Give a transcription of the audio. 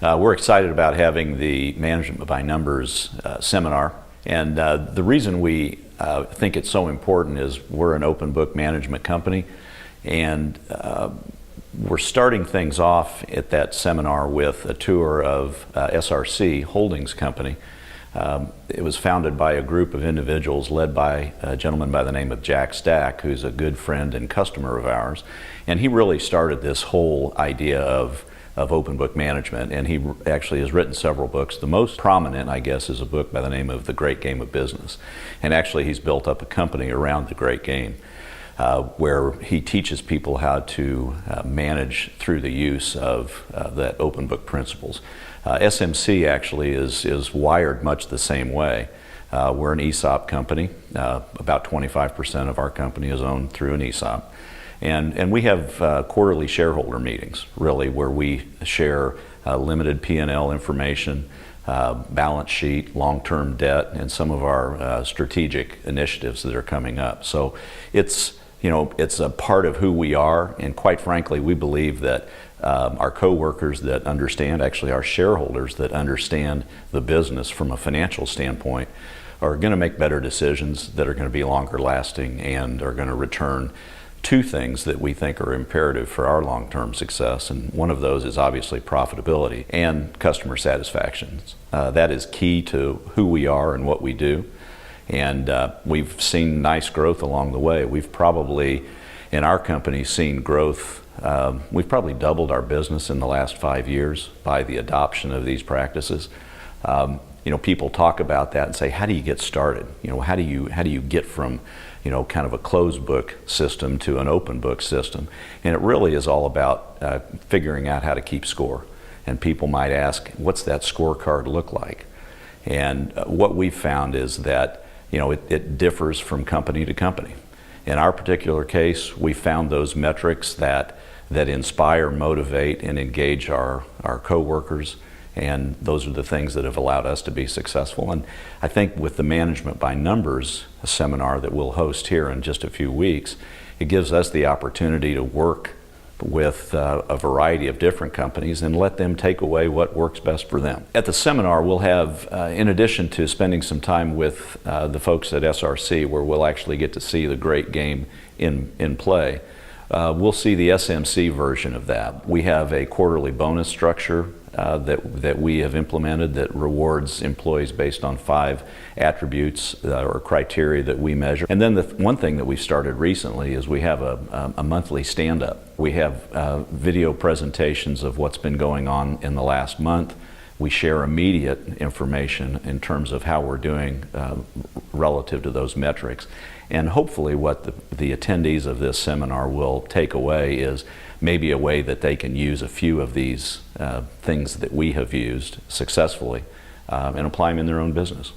We're excited about having the Management by Numbers seminar, and the reason we think it's so important is we're an open book management company, and we're starting things off at that seminar with a tour of SRC Holdings Company. It was founded by a group of individuals led by a gentleman by the name of Jack Stack, who's a good friend and customer of ours, and he really started this whole idea of open book management, and he actually has written several books. The most prominent, I guess, is a book by the name of The Great Game of Business, and actually he's built up a company around the great game where he teaches people how to manage through the use of that open book principles. SMC actually is wired much the same way. We're an ESOP company. About 25% of our company is owned through an ESOP. And we have quarterly shareholder meetings, really, where we share limited P&L information, balance sheet, long-term debt, and some of our strategic initiatives that are coming up. So it's a part of who we are, and quite frankly, we believe that our coworkers that understand, actually our shareholders that understand the business from a financial standpoint, are going to make better decisions that are going to be longer lasting and are going to return two things that we think are imperative for our long-term success, and one of those is obviously profitability and customer satisfaction. That is key to who we are and what we do, and we've seen nice growth along the way. We've probably, in our company, seen growth. We've probably doubled our business in the last 5 years by the adoption of these practices. People talk about that and say, how do you get started? How do you get from kind of a closed book system to an open book system? And it really is all about figuring out how to keep score. And people might ask, what's that scorecard look like? And what we've found is that it differs from company to company. In our particular case, we found those metrics that inspire, motivate, and engage our coworkers, and those are the things that have allowed us to be successful. And I think with the Management by Numbers seminar that we'll host here in just a few weeks, it gives us the opportunity to work with a variety of different companies and let them take away what works best for them. At the seminar, we'll have, in addition to spending some time with the folks at SRC, where we'll actually get to see the great game in play, we'll see the SMC version of that. We have a quarterly bonus structure that we have implemented that rewards employees based on 5 attributes or criteria that we measure. And then the one thing that we've started recently is we have a monthly stand-up. We have video presentations of what's been going on in the last month. We share immediate information in terms of how we're doing relative to those metrics. And hopefully what the attendees of this seminar will take away is maybe a way that they can use a few of these things that we have used successfully and apply them in their own business.